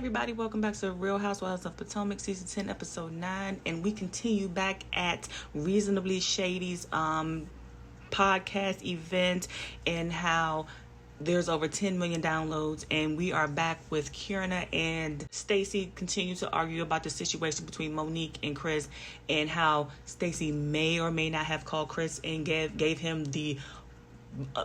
everybody, welcome back to Real Housewives of Potomac season 10 episode 9, and we continue back at Reasonably Shady's podcast event, and how there's over 10 million downloads, and we are back with Kierna and Stacey continue to argue about the situation between Monique and Chris, and how Stacey may or may not have called Chris and gave him the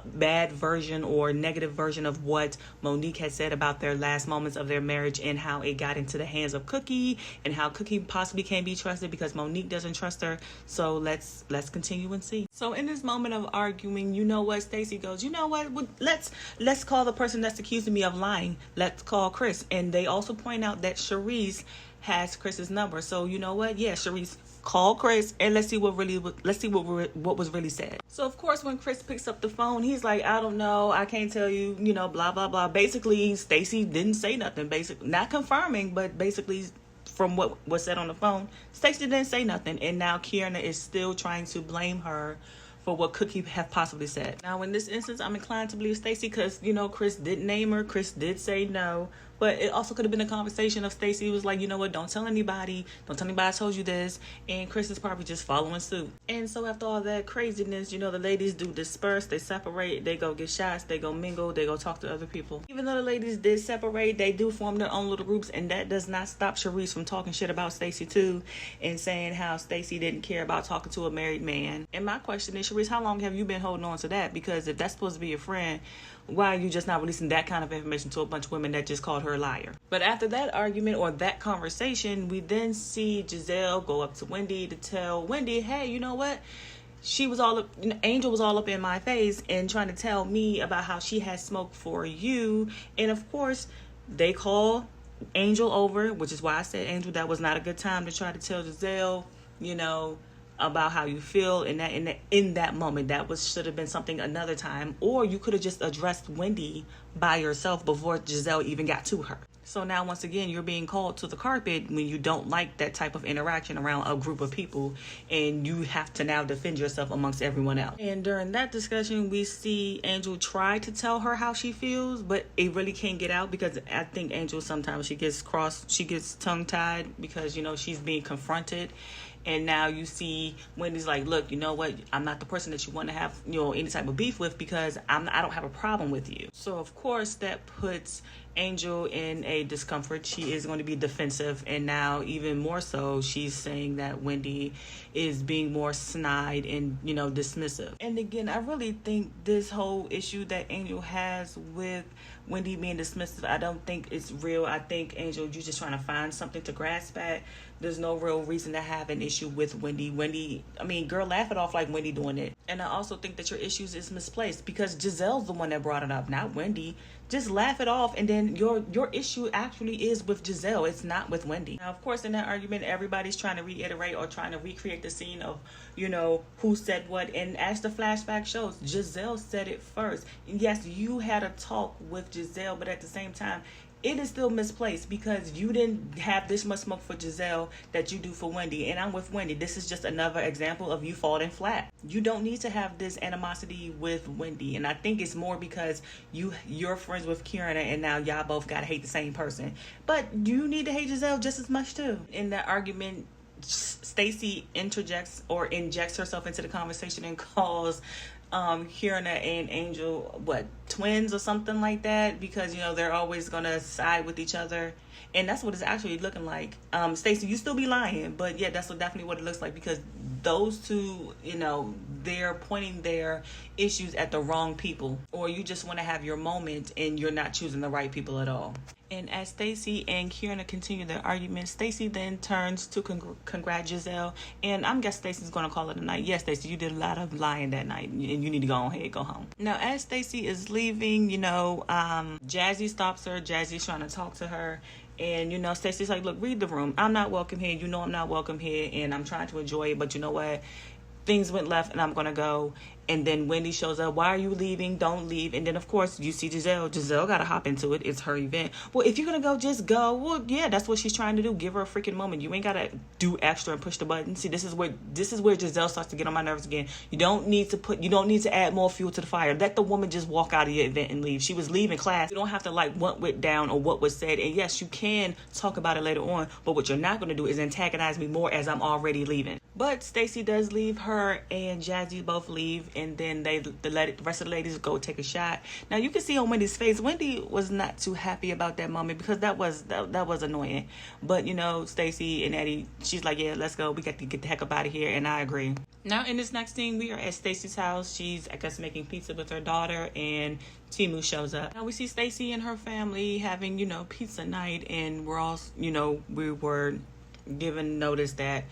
bad version or negative version of what Monique had said about their last moments of their marriage, and how it got into the hands of Cookie, and how Cookie possibly can't be trusted because Monique doesn't trust her. So let's continue and see. So in this moment of arguing, you know what, Stacey goes, you know what, let's call the person that's accusing me of lying. Let's call Chris. And they also point out that Charisse has Chris's number. So you know what, yeah, Charisse, call Chris and let's see what was really said. So of course, when Chris picks up the phone, he's like, I don't know, I can't tell you, blah blah blah. Basically, Stacey didn't say nothing. Basically, not confirming, but basically, from what was said on the phone, Stacey didn't say nothing, and now Kierna is still trying to blame her for what Cookie have possibly said. Now, in this instance, I'm inclined to believe Stacey because, Chris didn't name her. Chris did say no. But it also could have been a conversation of Stacey was like, you know what, don't tell anybody. Don't tell anybody I told you this. And Chris is probably just following suit. And so after all that craziness, the ladies do disperse. They separate. They go get shots. They go mingle. They go talk to other people. Even though the ladies did separate, they do form their own little groups. And that does not stop Charisse from talking shit about Stacey too. And saying how Stacey didn't care about talking to a married man. And my question is, Charisse, how long have you been holding on to that? Because if that's supposed to be your friend, why are you just not releasing that kind of information to a bunch of women that just called her a liar? But after that argument or that conversation, we then see Giselle go up to Wendy to tell Wendy, hey, you know what? She was all up, Angel was all up in my face and trying to tell me about how she had smoke for you. And of course, they call Angel over, which is why I said, Angel, that was not a good time to try to tell Giselle, about how you feel in that moment. That should have been something another time, or you could have just addressed Wendy by yourself before Giselle even got to her. So now once again, you're being called to the carpet when you don't like that type of interaction around a group of people, and you have to now defend yourself amongst everyone else. And during that discussion, we see Angel try to tell her how she feels, but it really can't get out because I think Angel sometimes she gets tongue-tied because she's being confronted. And now you see Wendy's like, look, you know what? I'm not the person that you want to have, any type of beef with because I don't have a problem with you. So, of course, that puts Angel in a discomfort. She is going to be defensive. And now even more so, she's saying that Wendy is being more snide and, dismissive. And again, I really think this whole issue that Angel has with Wendy being dismissive, I don't think it's real. I think, Angel, you're just trying to find something to grasp at. There's no real reason to have an issue with Wendy. Girl, laugh it off like Wendy doing it. And I also think that your issues is misplaced because Giselle's the one that brought it up, not Wendy. Just laugh it off, and then your issue actually is with Giselle. It's not with Wendy. Now, of course, in that argument, everybody's trying to reiterate or trying to recreate the scene of, who said what. And as the flashback shows, Giselle said it first. And yes, you had a talk with Giselle, but at the same time, it is still misplaced because you didn't have this much smoke for Giselle that you do for Wendy. And I'm with Wendy. This is just another example of you falling flat. You don't need to have this animosity with Wendy. And I think it's more because you're friends with Kierna and now y'all both got to hate the same person. But you need to hate Giselle just as much too. In that argument, Stacey injects herself into the conversation and calls Kierna and Angel, twins or something like that, because they're always gonna side with each other, and that's what it's actually looking like. Stacey, you still be lying, but yeah, that's definitely what it looks like because those two, they're pointing their issues at the wrong people, or you just want to have your moment and you're not choosing the right people at all. And as Stacey and Kierna continue their argument, Stacey then turns to congratulate Giselle. And I'm guessing Stacey's going to call it a night. Yes, Stacey, you did a lot of lying that night. And you need to go ahead, go home. Now, as Stacey is leaving, Jazzy stops her. Jazzy's trying to talk to her. And, Stacey's like, look, read the room. I'm not welcome here. I'm not welcome here. And I'm trying to enjoy it. But you know what? Things went left and I'm going to go. And then Wendy shows up. Why are you leaving? Don't leave. And then, of course, you see Giselle. Giselle got to hop into it. It's her event. Well, if you're going to go, just go. Well, yeah, that's what she's trying to do. Give her a freaking moment. You ain't got to do extra and push the button. See, this is where Giselle starts to get on my nerves again. You don't need to add more fuel to the fire. Let the woman just walk out of your event and leave. She was leaving class. You don't have to like what went down or what was said. And yes, you can talk about it later on. But what you're not going to do is antagonize me more as I'm already leaving. But Stacy does leave. Her and Jazzy both leave, and then the rest of the ladies go take a shot. Now you can see on Wendy's face, Wendy was not too happy about that moment because that was annoying. But you know, Stacy and Eddie, she's like, yeah, let's go. We got to get the heck up out of here, and I agree. Now in this next scene, we are at Stacy's house. She's, I guess, making pizza with her daughter, and Timu shows up. Now we see Stacy and her family having, you know, pizza night, and we're all, you know, we were given notice that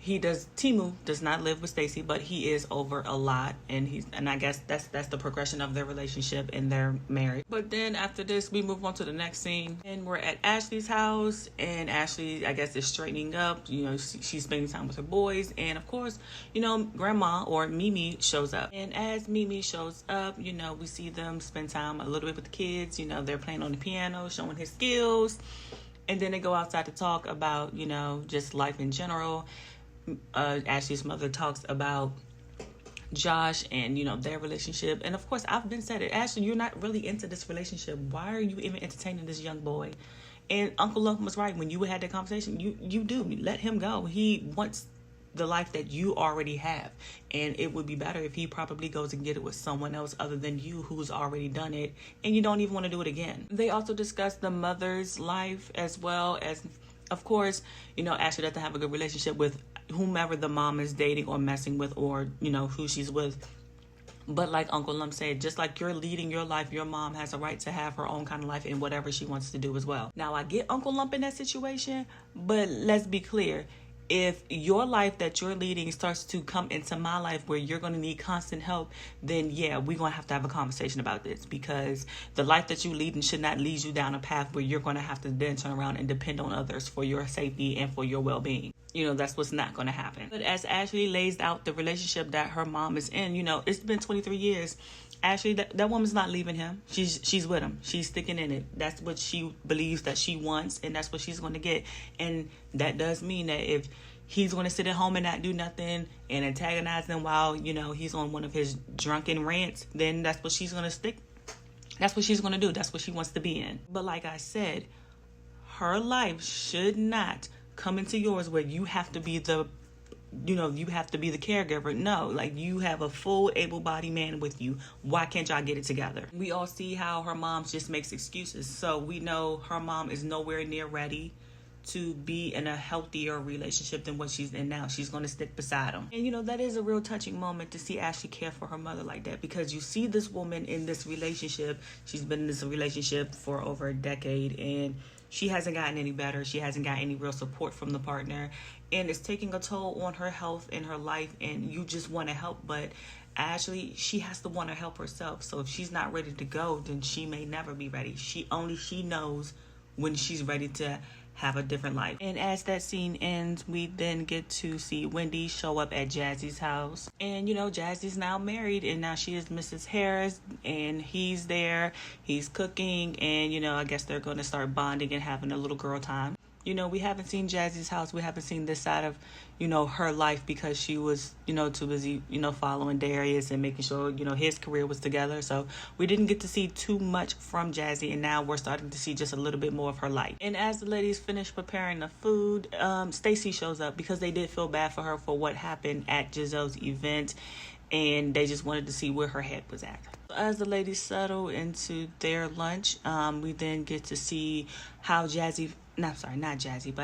Timu does not live with Stacy, but he is over a lot, and I guess that's the progression of their relationship, and they're married. But then after this, we move on to the next scene, and we're at Ashley's house, and Ashley, I guess, is straightening up. You know, she's spending time with her boys, and of course, you know, Grandma or Mimi shows up. And as Mimi shows up, you know, we see them spend time a little bit with the kids. You know, they're playing on the piano, showing his skills, and then they go outside to talk about, you know, just life in general. Ashley's mother talks about Josh and, you know, their relationship. And of course, I've been said it. Ashley, you're not really into this relationship. Why are you even entertaining this young boy? And Uncle Lump was right. When you had that conversation, you do. Let him go. He wants the life that you already have. And it would be better if he probably goes and get it with someone else other than you who's already done it. And you don't even want to do it again. They also discuss the mother's life as well as, of course, you know, Ashley doesn't have a good relationship with whomever the mom is dating or messing with, or, you know, who she's with. But like Uncle Lump said, just like you're leading your life, your mom has a right to have her own kind of life and whatever she wants to do as well. Now, I get Uncle Lump in that situation, but let's be clear. If your life that you're leading starts to come into my life where you're going to need constant help, then yeah, we're going to have a conversation about this, because the life that you lead should not lead you down a path where you're going to have to then turn around and depend on others for your safety and for your well-being. You know, that's what's not going to happen. But as Ashley lays out the relationship that her mom is in, you know, it's been 23 years. Ashley, that woman's not leaving him. She's with him. She's sticking in it. That's what she believes that she wants, and that's what she's going to get. And that does mean that if he's going to sit at home and not do nothing and antagonize them while, you know, he's on one of his drunken rants, then that's what she's going to stick. That's what she's going to do. That's what she wants to be in. But like I said, her life should not come into yours where you have to be the caregiver. No, like, you have a full able-bodied man with you. Why can't y'all get it together? We all see how her mom just makes excuses. So we know her mom is nowhere near ready to be in a healthier relationship than what she's in now. She's going to stick beside him. And, you know, that is a real touching moment to see Ashley care for her mother like that, because you see this woman in this relationship. She's been in this relationship for over a decade, and she hasn't gotten any better. She hasn't got any real support from the partner, and it's taking a toll on her health and her life, and you just want to help. But Ashley, she has to want to help herself. So if she's not ready to go, then she may never be ready. She knows when she's ready to have a different life. And as that scene ends, we then get to see Wendy show up at Jazzy's house. And, you know, Jazzy's now married, and now she is Mrs. Harris, and he's there. He's cooking, and, you know, I guess they're going to start bonding and having a little girl time. You know, we haven't seen Jazzy's house. We haven't seen this side of, you know, her life, because she was, you know, too busy, you know, following Darius and making sure, you know, his career was together. So we didn't get to see too much from Jazzy, and now we're starting to see just a little bit more of her life. And as the ladies finish preparing the food, Stacy shows up, because they did feel bad for her for what happened at Giselle's event, and they just wanted to see where her head was at. As the ladies settle into their lunch, we then get to see how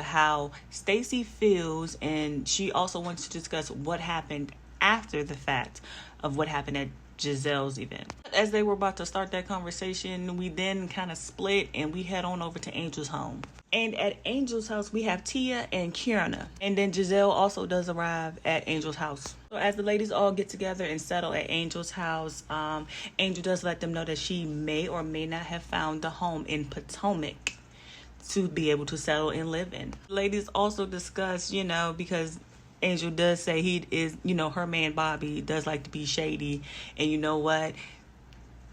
how Stacy feels, and she also wants to discuss what happened after the fact of what happened at Giselle's event. As they were about to start that conversation, we then kind of split, and we head on over to Angel's home. And at Angel's house, we have Tia and Kierna. And then Giselle also does arrive at Angel's house. So as the ladies all get together and settle at Angel's house, Angel does let them know that she may or may not have found a home in Potomac to be able to settle and live in. Ladies also discuss, you know, because Angel does say he is, her man Bobby does like to be shady. And you know what?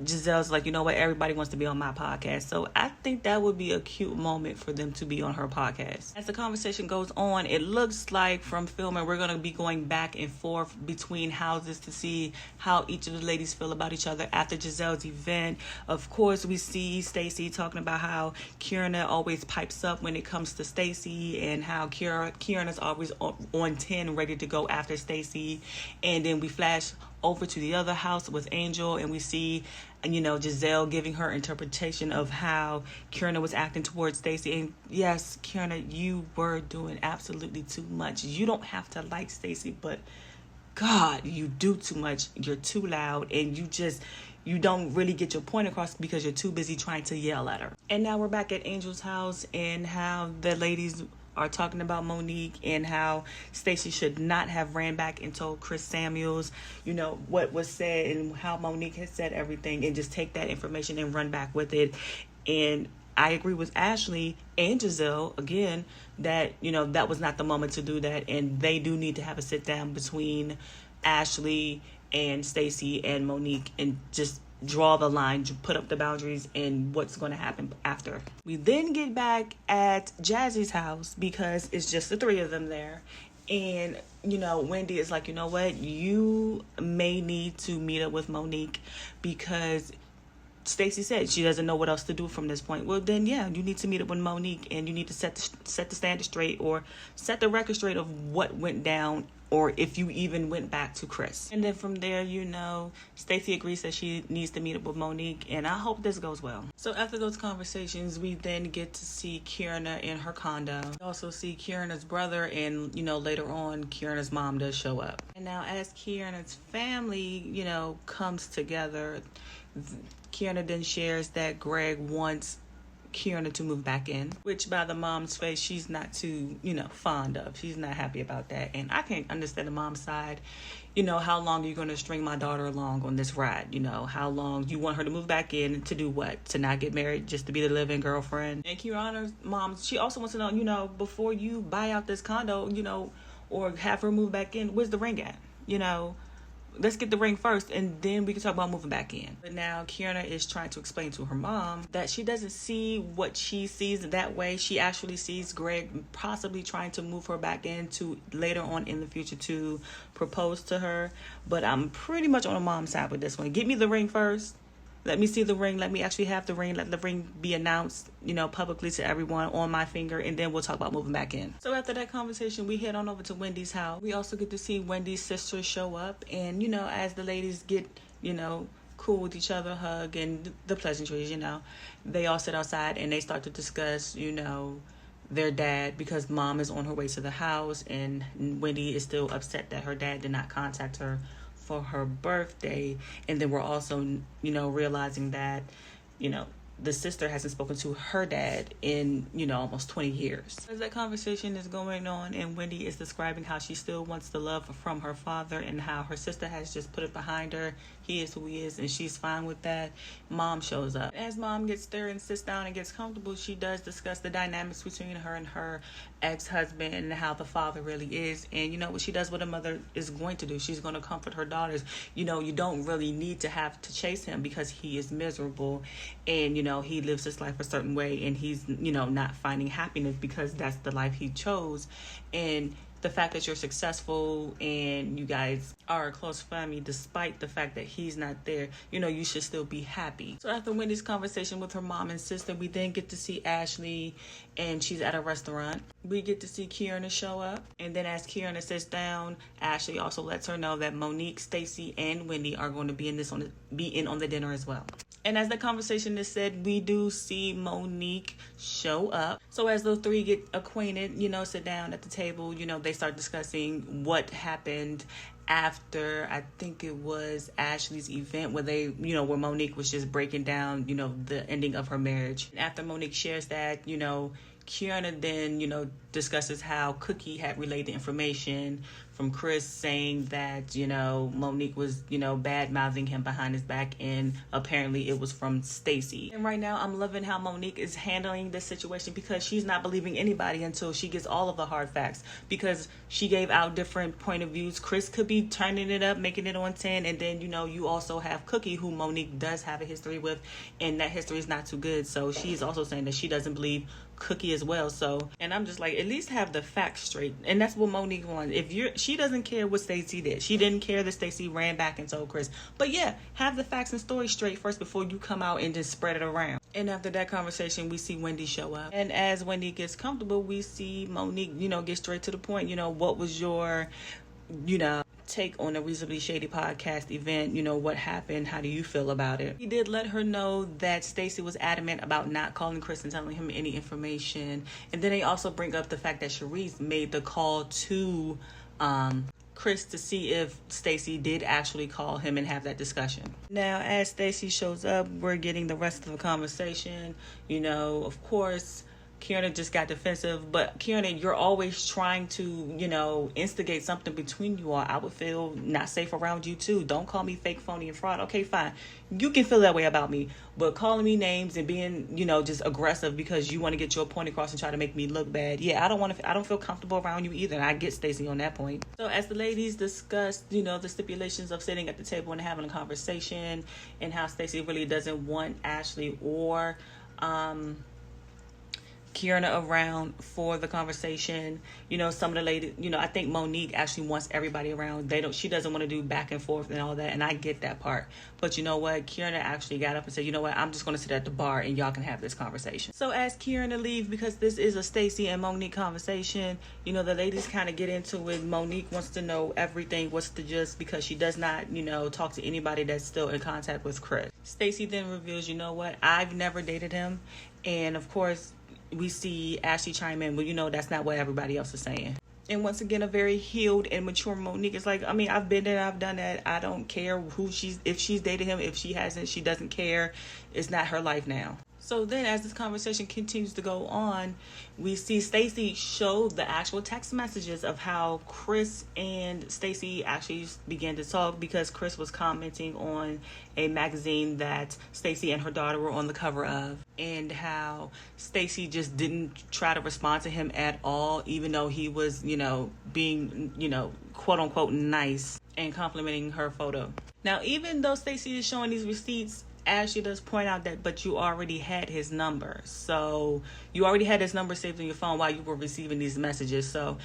Giselle's like, you know what, everybody wants to be on my podcast. So I think that would be a cute moment for them to be on her podcast. As the conversation goes on, it looks like from filming we're going to be going back and forth between houses to see how each of the ladies feel about each other after Giselle's event. Of course, we see Stacey talking about how Kierna always pipes up when it comes to Stacey, and how Kierna's always on 10 ready to go after Stacey. And then we flash over to the other house with Angel, and we see, Giselle giving her interpretation of how Kierna was acting towards Stacey. And yes, Kierna, you were doing absolutely too much. You don't have to like Stacey, but God, you do too much. You're too loud, and you don't really get your point across because you're too busy trying to yell at her. And now we're back at Angel's house, and how the ladies are talking about Monique, and how Stacey should not have ran back and told Chris Samuels, what was said, and how Monique had said everything, and just take that information and run back with it. And I agree with Ashley and Giselle again that, that was not the moment to do that. And they do need to have a sit down between Ashley and Stacey and Monique, and just draw the line, put up the boundaries, and what's going to happen after. We then get back at Jazzy's house because it's just the three of them there. And, Wendy is like, you know what? You may need to meet up with Monique because Stacey said she doesn't know what else to do from this point. Well, then, yeah, you need to meet up with Monique, and you need to set the standard straight, or set the record straight of what went down, or if you even went back to Chris. And then from there, Stacey agrees that she needs to meet up with Monique, and I hope this goes well. So after those conversations, we then get to see Kierna in her condo. We also see Kierna's brother, and, later on, Kierna's mom does show up. And now as Kierna's family, comes together, Kierna then shares that Greg wants Kierna to move back in, which by the mom's face, she's not too, fond of. She's not happy about that. And I can't understand the mom's side. How long are you going to string my daughter along on this ride? How long you want her to move back in to do what? To not get married, just to be the live-in girlfriend? And Kierna's mom, she also wants to know, before you buy out this condo, or have her move back in, where's the ring at? Let's get the ring first, and then we can talk about moving back in. But now Kierna is trying to explain to her mom that she doesn't see what she sees that way. She actually sees Greg possibly trying to move her back in to later on in the future to propose to her. But I'm pretty much on the mom's side with this one. Get me the ring first. Let me see the ring. Let me actually have the ring. Let the ring be announced, publicly to everyone on my finger. And then we'll talk about moving back in. So after that conversation, we head on over to Wendy's house. We also get to see Wendy's sister show up. And, as the ladies get, cool with each other, hug, and the pleasantries, they all sit outside and they start to discuss, their dad, because mom is on her way to the house. And Wendy is still upset that her dad did not contact her for her birthday. And then we're also, realizing that, the sister hasn't spoken to her dad in, almost 20 years. As that conversation is going on, and Wendy is describing how she still wants the love from her father, and how her sister has just put it behind her. He is who he is, and she's fine with that. Mom shows up. As mom gets there and sits down and gets comfortable, she does discuss the dynamics between her and her ex-husband, and how the father really is. And what she does, what a mother is going to do. She's going to comfort her daughters. You don't really need to have to chase him because he is miserable, and he lives his life a certain way, and he's not finding happiness because that's the life he chose. And the fact that you're successful and you guys are a close family, despite the fact that he's not there, you should still be happy. So after Wendy's conversation with her mom and sister, we then get to see Ashley, and she's at a restaurant. We get to see Kierna show up, and then as Kierna sits down, Ashley also lets her know that Monique, Stacey, and Wendy are going to be in on the dinner as well. And as the conversation is said, we do see Monique show up. So as those three get acquainted, sit down at the table, they start discussing what happened after, I think it was Ashley's event, where where Monique was just breaking down, the ending of her marriage. And after Monique shares that, Kierna then, discusses how Cookie had relayed the information from Chris saying that, Monique was, bad mouthing him behind his back, and apparently it was from Stacey. And right now I'm loving how Monique is handling this situation, because she's not believing anybody until she gets all of the hard facts, because she gave out different point of views. Chris could be turning it up, making it on 10, and then, you also have Cookie, who Monique does have a history with, and that history is not too good. So she's also saying that she doesn't believe Cookie as well. So, and I'm just like, at least have the facts straight. And that's what Monique wants. She doesn't care what Stacey did. She didn't care that Stacey ran back and told Chris. But yeah, have the facts and story straight first before you come out and just spread it around. And after that conversation, we see Wendy show up. And as Wendy gets comfortable, we see Monique, get straight to the point. What was your, take on a Reasonably Shady podcast event? What happened? How do you feel about it? He did let her know that Stacey was adamant about not calling Chris and telling him any information. And then they also bring up the fact that Sharice made the call to Chris to see if Stacey did actually call him and have that discussion. Now, as Stacey shows up, we're getting the rest of the conversation. Of course, Kierna just got defensive, but Kierna, you're always trying to, instigate something between you all. I would feel not safe around you too. Don't call me fake, phony, and fraud. Okay, fine. You can feel that way about me, but calling me names and being, just aggressive because you want to get your point across and try to make me look bad. Yeah, I don't feel comfortable around you either. And I get Stacey on that point. So as the ladies discussed, the stipulations of sitting at the table and having a conversation, and how Stacey really doesn't want Ashley or, Kierna around for the conversation. Some of the ladies, I think Monique actually wants everybody around. She doesn't want to do back and forth and all that, and I get that part. But you know what? Kierna actually got up and said, you know what? I'm just going to sit at the bar and y'all can have this conversation. So as Kierna leaves, because this is a Stacey and Monique conversation, the ladies kind of get into it. Monique wants to know everything, what's the gist, because she does not, talk to anybody that's still in contact with Chris. Stacey then reveals, you know what? I've never dated him. And of course, we see Ashley chime in, well, that's not what everybody else is saying. And once again, a very healed and mature Monique is like, I've been there, I've done that. I don't care if she's dated him. If she hasn't, she doesn't care. It's not her life now. So then as this conversation continues to go on, we see Stacey show the actual text messages of how Chris and Stacey actually began to talk, because Chris was commenting on a magazine that Stacey and her daughter were on the cover of, and how Stacey just didn't try to respond to him at all, even though he was, being, quote unquote nice and complimenting her photo. Now, even though Stacey is showing these receipts, Ashley does point out that, but you already had his number. So you already had his number saved on your phone while you were receiving these messages. So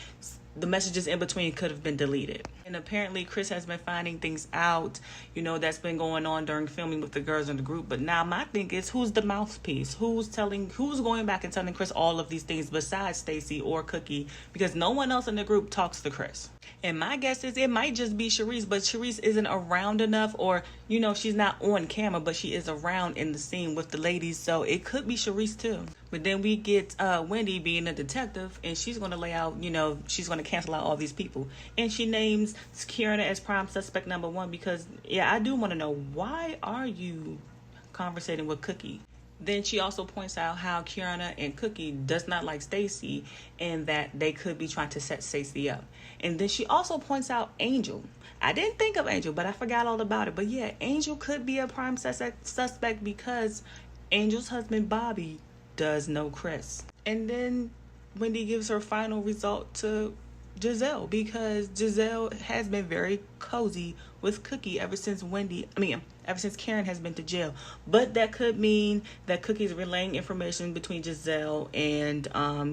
the messages in between could have been deleted. And apparently Chris has been finding things out, that's been going on during filming with the girls in the group. But now my thing is, who's the mouthpiece? Who's going back and telling Chris all of these things besides Stacey or Cookie? Because no one else in the group talks to Chris. And my guess is it might just be Sharice, but Sharice isn't around enough, or, she's not on camera, but she is around in the scene with the ladies. So it could be Sharice too. But then we get Wendy being a detective, and she's going to lay out, she's going to cancel out all these people. And she names Kierna as prime suspect number 1, because, I do want to know, why are you conversating with Cookie? Then she also points out how Kierna and Cookie does not like Stacey, and that they could be trying to set Stacey up. And then she also points out Angel. I didn't think of Angel, but I forgot all about it. But yeah, Angel could be a prime suspect, because Angel's husband, Bobby, does know Chris. And then Wendy gives her final result to Giselle, because Giselle has been very cozy with Cookie ever since Karen has been to jail. But that could mean that Cookie's relaying information between Giselle and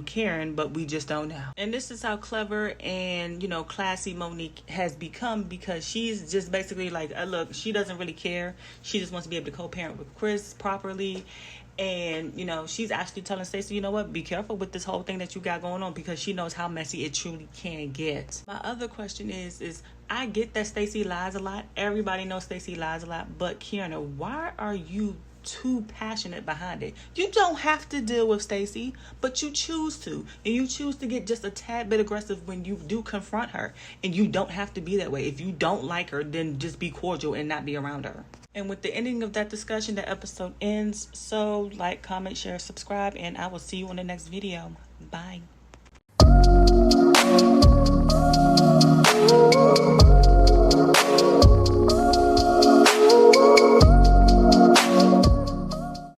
Karen, but we just don't know. And this is how clever and, classy Monique has become, because she's just basically like, look, she doesn't really care. She just wants to be able to co-parent with Chris properly. And, she's actually telling Stacey, you know what, be careful with this whole thing that you got going on, because she knows how messy it truly can get. My other question is I get that Stacey lies a lot. Everybody knows Stacey lies a lot. But Kierna, why are you too passionate behind it? You don't have to deal with Stacey, but you choose to. And you choose to get just a tad bit aggressive when you do confront her. And you don't have to be that way. If you don't like her, then just be cordial and not be around her. And with the ending of that discussion, the episode ends. So like, comment, share, subscribe, and I will see you on the next video. Bye.